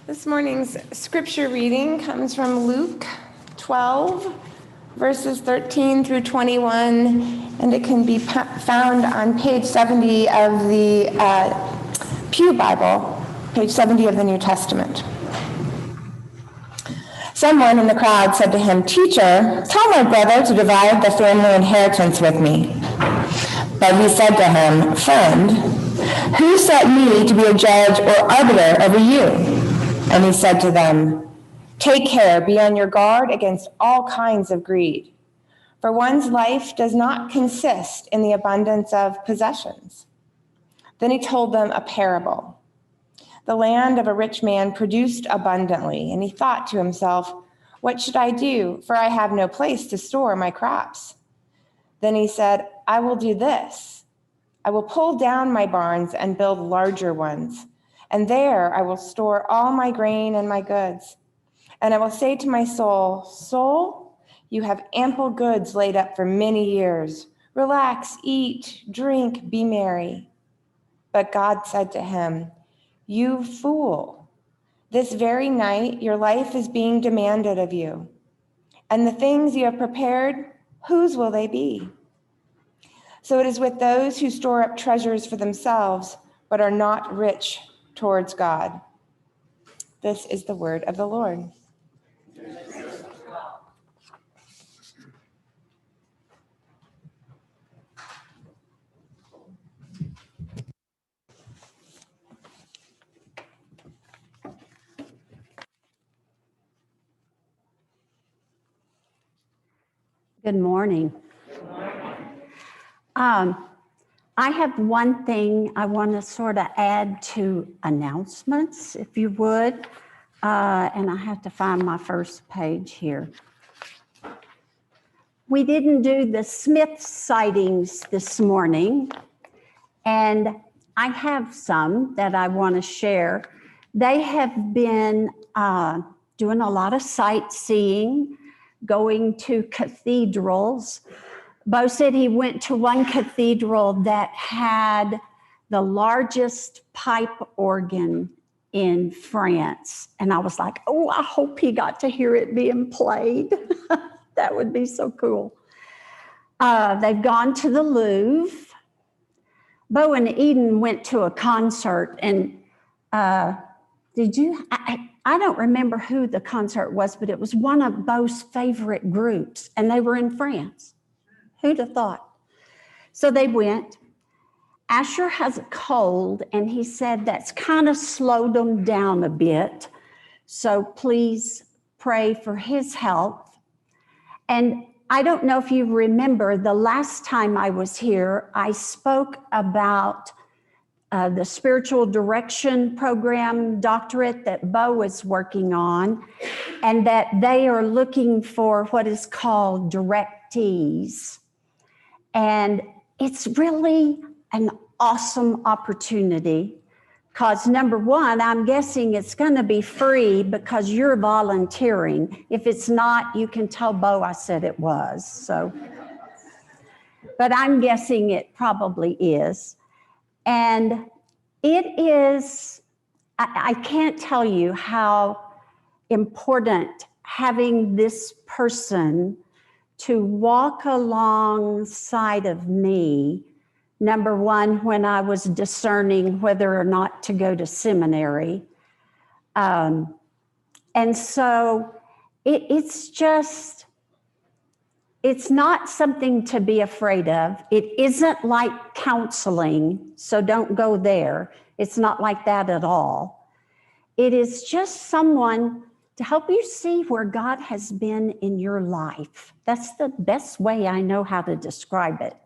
This morning's scripture reading comes from Luke 12, verses 13 through 21, and it can be found on page 70 of the Pew Bible, page 70 of the New Testament. Someone in the crowd said to him, "Teacher, tell my brother to divide the family inheritance with me." But he said to him, "Friend, who set me to be a judge or arbiter over you?" And he said to them, "Take care, be on your guard against all kinds of greed. For one's life does not consist in the abundance of possessions." Then he told them a parable. The land of a rich man produced abundantly, and he thought to himself, "What should I do? For I have no place to store my crops." Then he said, "I will do this. I will pull down my barns and build larger ones, and there I will store all my grain and my goods. And I will say to my soul, 'Soul, you have ample goods laid up for many years. Relax, eat, drink, be merry.' But God said to him, 'You fool, this very night your life is being demanded of you. And the things you have prepared, whose will they be?' So it is with those who store up treasures for themselves, but are not rich towards God." This is the word of the Lord. Good morning. I have one thing I want to sort of add to announcements, if you would. And I have to find my first page here. We didn't do the Smith sightings this morning, and I have some that I want to share. They have been doing a lot of sightseeing, going to cathedrals. Bo said he went to one cathedral that had the largest pipe organ in France. And I was like, oh, I hope he got to hear it being played. That would be so cool. They've gone to the Louvre. Bo and Eden went to a concert, and did you? I don't remember who the concert was, but it was one of Bo's favorite groups, and they were in France. Who'd have thought? So they went. Asher has a cold, and he said that's kind of slowed him down a bit. So please pray for his health. And I don't know if you remember, the last time I was here, I spoke about the spiritual direction program doctorate that Bo is working on, and that they are looking for what is called directees. And it's really an awesome opportunity because, number one, I'm guessing it's going to be free because you're volunteering. If it's not, you can tell Bo I said it was. So, but I'm guessing it probably is. And it is, I can't tell you how important having this person to walk alongside of me, number one, when I was discerning whether or not to go to seminary. And so it's not something to be afraid of. It isn't like counseling, so don't go there. It's not like that at all. It is just someone to help you see where God has been in your life. That's the best way I know how to describe it.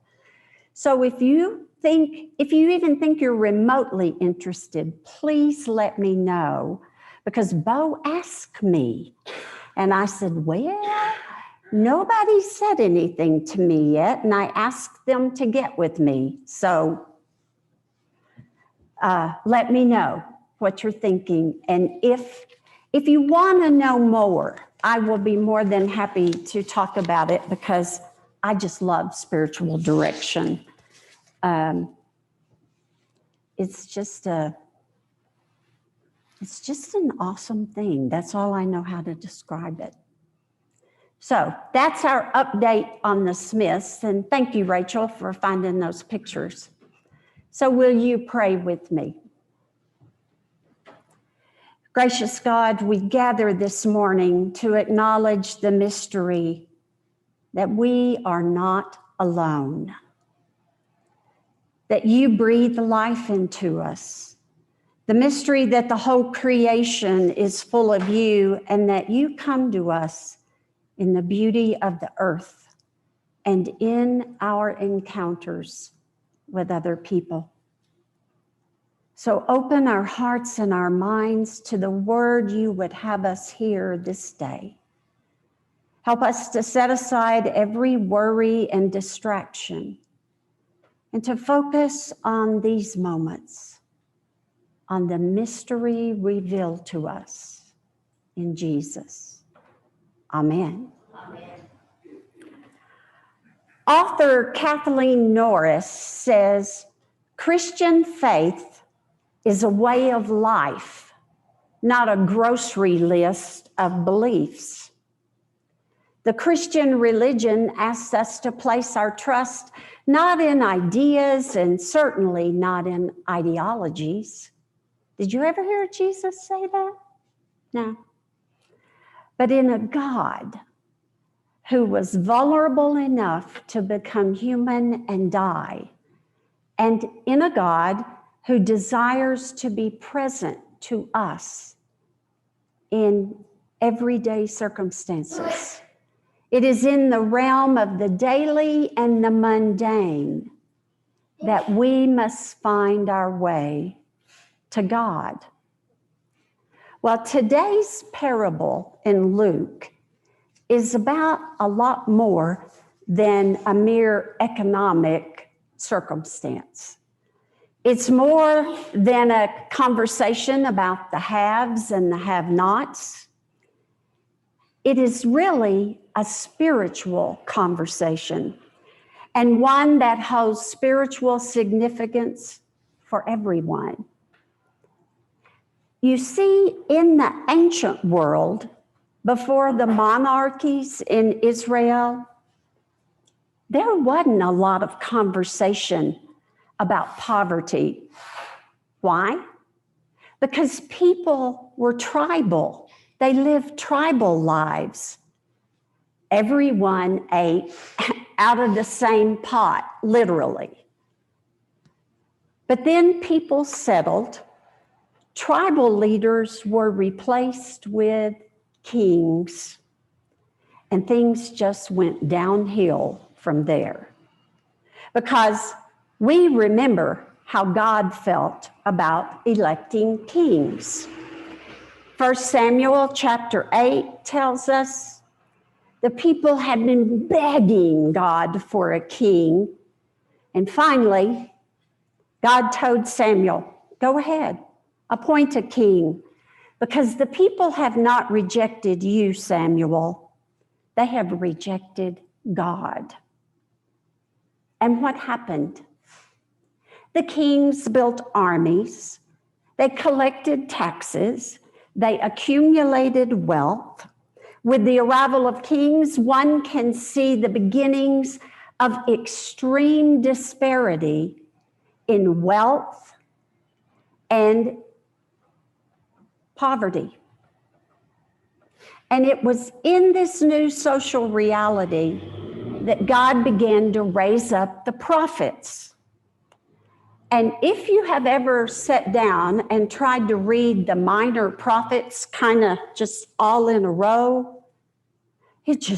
So if you even think you're remotely interested, please let me know, because Bo asked me, and I said, well, nobody said anything to me yet, and I asked them to get with me. So let me know what you're thinking, and if you want to know more, I will be more than happy to talk about it because I just love spiritual direction. It's just It's just an awesome thing. That's all I know how to describe it. So that's our update on the Smiths. And thank you, Rachel, for finding those pictures. So will you pray with me? Gracious God, we gather this morning to acknowledge the mystery that we are not alone, that you breathe life into us, the mystery that the whole creation is full of you, and that you come to us in the beauty of the earth and in our encounters with other people. So open our hearts and our minds to the word you would have us hear this day. Help us to set aside every worry and distraction and to focus on these moments, on the mystery revealed to us in Jesus. Amen. Amen. Author Kathleen Norris says, Christian faith is a way of life, not a grocery list of beliefs. The Christian religion asks us to place our trust not in ideas and certainly not in ideologies. Did you ever hear Jesus say that? No. But in a God who was vulnerable enough to become human and die, and in a God who desires to be present to us in everyday circumstances. It is in the realm of the daily and the mundane that we must find our way to God. Well, today's parable in Luke is about a lot more than a mere economic circumstance. It's more than a conversation about the haves and the have-nots. It is really a spiritual conversation, and one that holds spiritual significance for everyone. You see, in the ancient world, before the monarchies in Israel, there wasn't a lot of conversation about poverty. Why? Because people were tribal. They lived tribal lives. Everyone ate out of the same pot, literally. But then people settled. Tribal leaders were replaced with kings, and things just went downhill from there. Because we remember how God felt about electing kings. 1 Samuel chapter 8 tells us the people had been begging God for a king. And finally, God told Samuel, go ahead, appoint a king, because the people have not rejected you, Samuel. They have rejected God. And what happened? The kings built armies, they collected taxes, they accumulated wealth. With the arrival of kings, one can see the beginnings of extreme disparity in wealth and poverty. And it was in this new social reality that God began to raise up the prophets. And if you have ever sat down and tried to read the minor prophets kind of just all in a row, it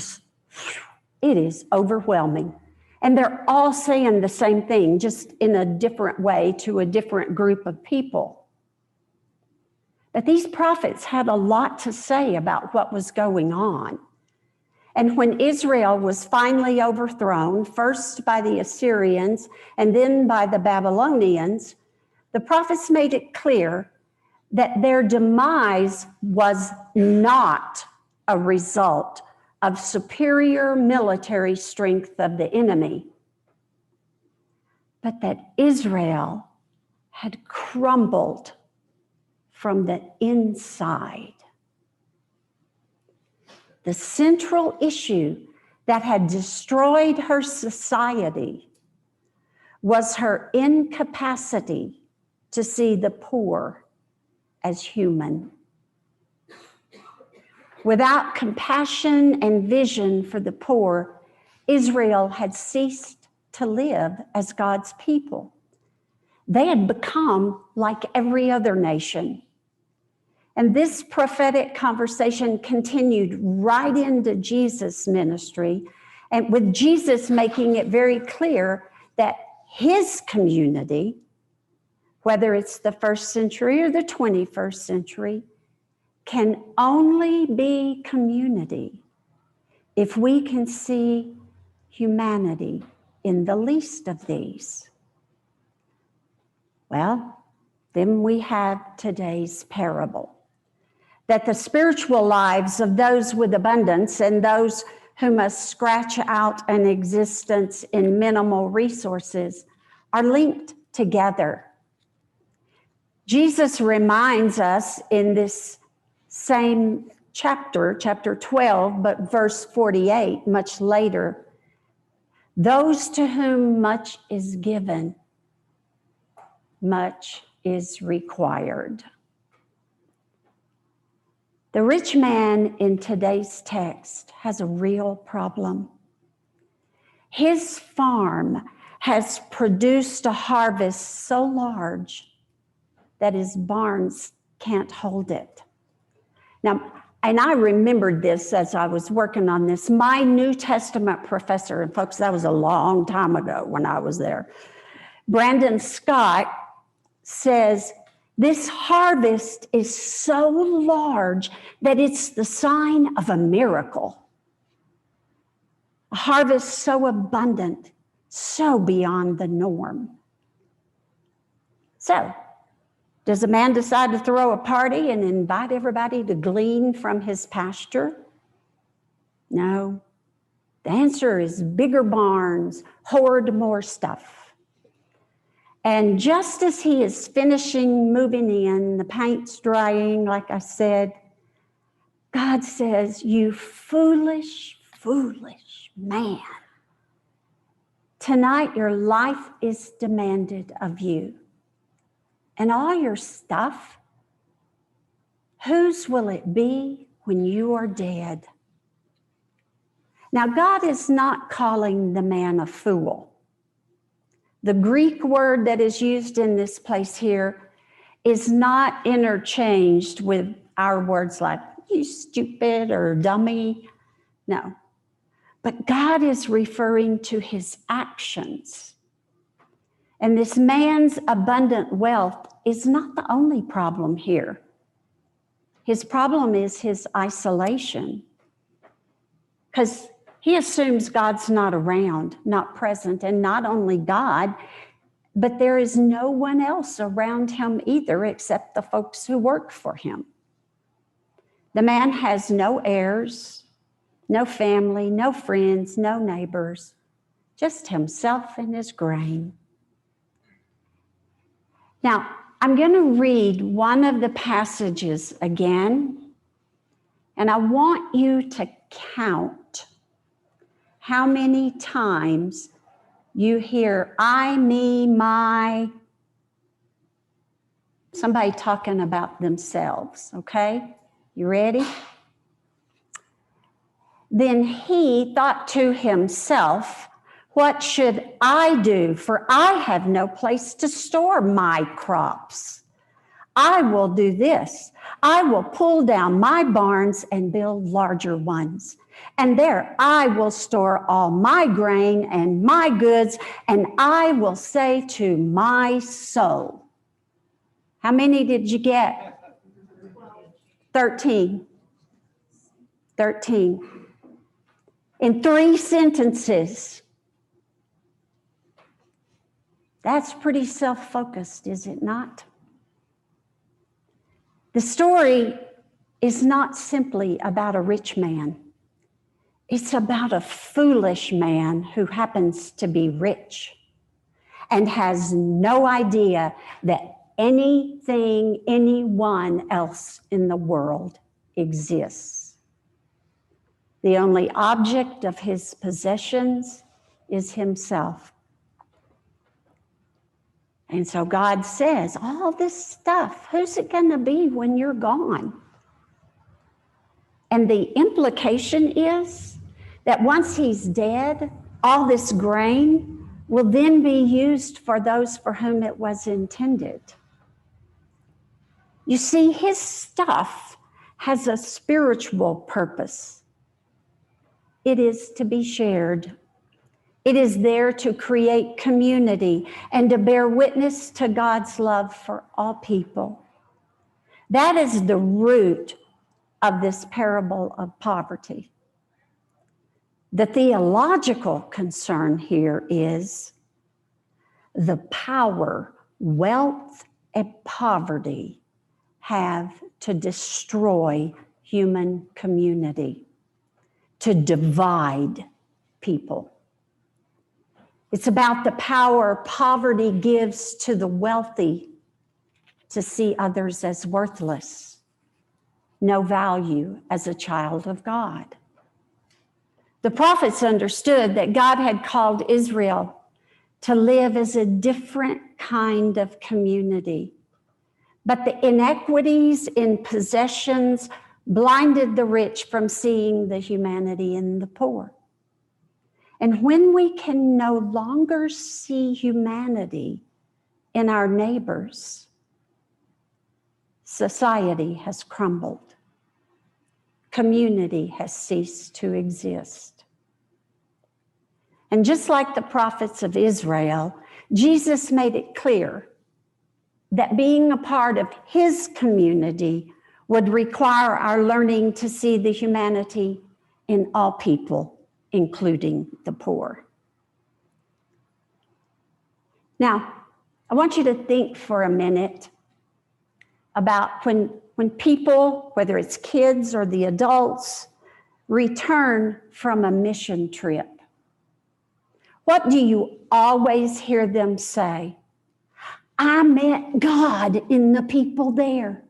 is overwhelming. And they're all saying the same thing, just in a different way to a different group of people. But these prophets had a lot to say about what was going on. And when Israel was finally overthrown, first by the Assyrians and then by the Babylonians, the prophets made it clear that their demise was not a result of superior military strength of the enemy, but that Israel had crumbled from the inside. The central issue that had destroyed her society was her incapacity to see the poor as human. Without compassion and vision for the poor, Israel had ceased to live as God's people. They had become like every other nation. And this prophetic conversation continued right into Jesus' ministry, and with Jesus making it very clear that his community, whether it's the first century or the 21st century, can only be community if we can see humanity in the least of these. Well, then we have today's parable, that the spiritual lives of those with abundance and those who must scratch out an existence in minimal resources are linked together. Jesus reminds us in this same chapter 12, but verse 48, much later, those to whom much is given, much is required. The rich man in today's text has a real problem. His farm has produced a harvest so large that his barns can't hold it. Now, and I remembered this as I was working on this. My New Testament professor, and folks, that was a long time ago when I was there, Brandon Scott says, this harvest is so large that it's the sign of a miracle. A harvest so abundant, so beyond the norm. So, does a man decide to throw a party and invite everybody to glean from his pasture? No. The answer is bigger barns, hoard more stuff. And just as he is finishing moving in, the paint's drying, like I said, God says, you foolish, foolish man. Tonight your life is demanded of you. And all your stuff, whose will it be when you are dead? Now, God is not calling the man a fool. The Greek word that is used in this place here is not interchanged with our words like you stupid or dummy. No. But God is referring to his actions. And this man's abundant wealth is not the only problem here. His problem is his isolation, because he assumes God's not around, not present, and not only God, but there is no one else around him either except the folks who work for him. The man has no heirs, no family, no friends, no neighbors, just himself and his grain. Now, I'm going to read one of the passages again, and I want you to count how many times you hear I, me, my, somebody talking about themselves, okay? You ready? Then he thought to himself, what should I do? For I have no place to store my crops. I will do this. I will pull down my barns and build larger ones. And there I will store all my grain and my goods, and I will say to my soul. How many did you get? 13. 13. In 3 sentences. That's pretty self-focused, is it not? The story is not simply about a rich man. It's about a foolish man who happens to be rich and has no idea that anything, anyone else in the world exists. The only object of his possessions is himself. And so God says, all this stuff, who's it going to be when you're gone? And the implication is that once he's dead, all this grain will then be used for those for whom it was intended. You see, his stuff has a spiritual purpose. It is to be shared. It is there to create community and to bear witness to God's love for all people. That is the root of this parable of poverty. The theological concern here is the power wealth and poverty have to destroy human community, to divide people. It's about the power poverty gives to the wealthy to see others as worthless, no value as a child of God. The prophets understood that God had called Israel to live as a different kind of community. But the inequities in possessions blinded the rich from seeing the humanity in the poor. And when we can no longer see humanity in our neighbors, society has crumbled. Community has ceased to exist. And just like the prophets of Israel, Jesus made it clear that being a part of his community would require our learning to see the humanity in all people, including the poor. Now, I want you to think for a minute about when people, whether it's kids or the adults, return from a mission trip. What do you always hear them say? I met God in the people there,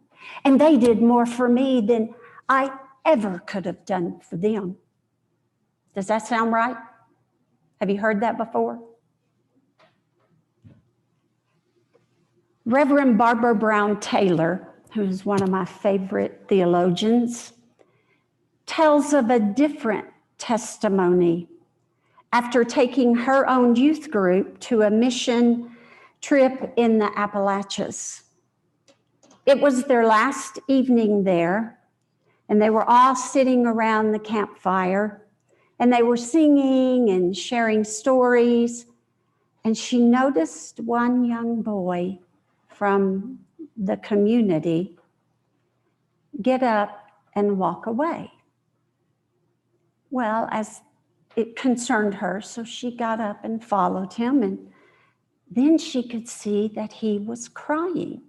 and they did more for me than I ever could have done for them. Does that sound right? Have you heard that before? Reverend Barbara Brown Taylor, who is one of my favorite theologians, tells of a different testimony after taking her own youth group to a mission trip in the Appalachians. It was their last evening there, and they were all sitting around the campfire, and they were singing and sharing stories, and she noticed one young boy from the community get up and walk away. Well, as it concerned her, so she got up and followed him, and then she could see that he was crying.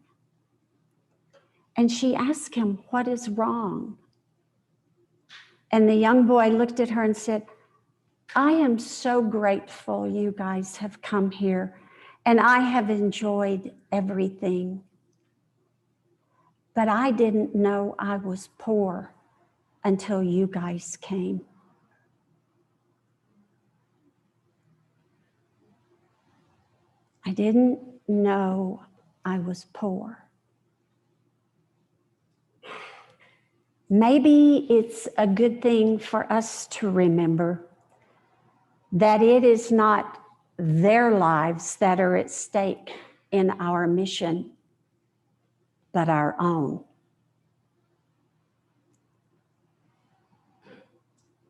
And she asked him, "What is wrong?" And the young boy looked at her and said, "I am so grateful you guys have come here, and I have enjoyed everything. But I didn't know I was poor until you guys came." I didn't know I was poor. Maybe it's a good thing for us to remember that it is not their lives that are at stake in our mission, but our own.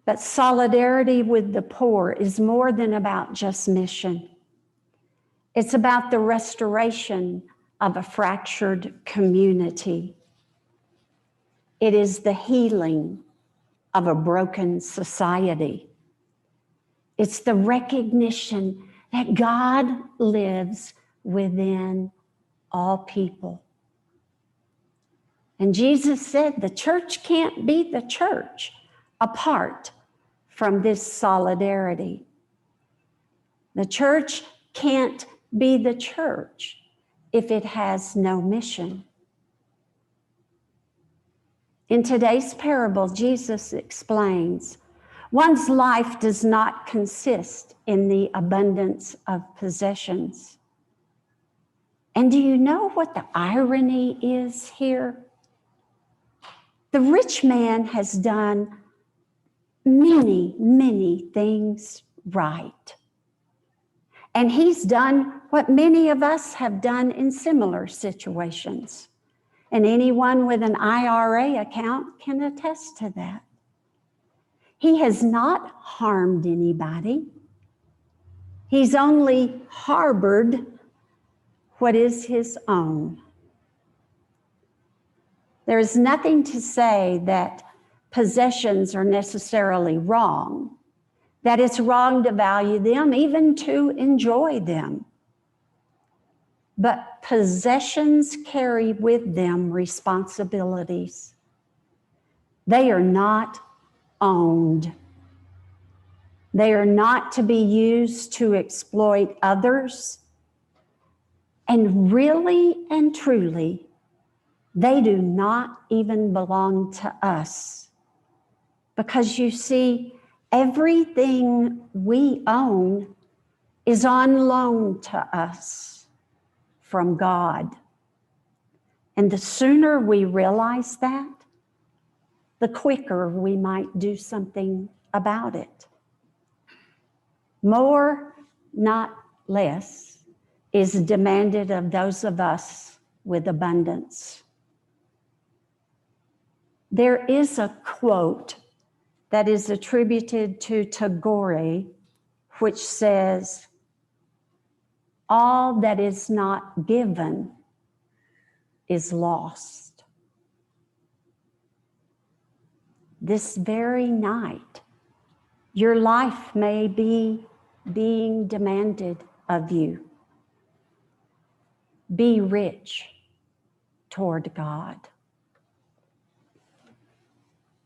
But solidarity with the poor is more than about just mission. It's about the restoration of a fractured community. It is the healing of a broken society. It's the recognition that God lives within all people. And Jesus said the church can't be the church apart from this solidarity. The church can't be the church if it has no mission? In today's parable, Jesus explains, one's life does not consist in the abundance of possessions. And do you know what the irony is here? The rich man has done many, many things right. And he's done what many of us have done in similar situations. And anyone with an IRA account can attest to that. He has not harmed anybody. He's only harbored what is his own. There is nothing to say that possessions are necessarily wrong, that it's wrong to value them, even to enjoy them. But possessions carry with them responsibilities. They are not owned. They are not to be used to exploit others. And really and truly, they do not even belong to us. Because you see, everything we own is on loan to us from God. And the sooner we realize that, the quicker we might do something about it. More, not less, is demanded of those of us with abundance. There is a quote that is attributed to Tagore, which says, "All that is not given is lost." This very night, your life may be being demanded of you. Be rich toward God.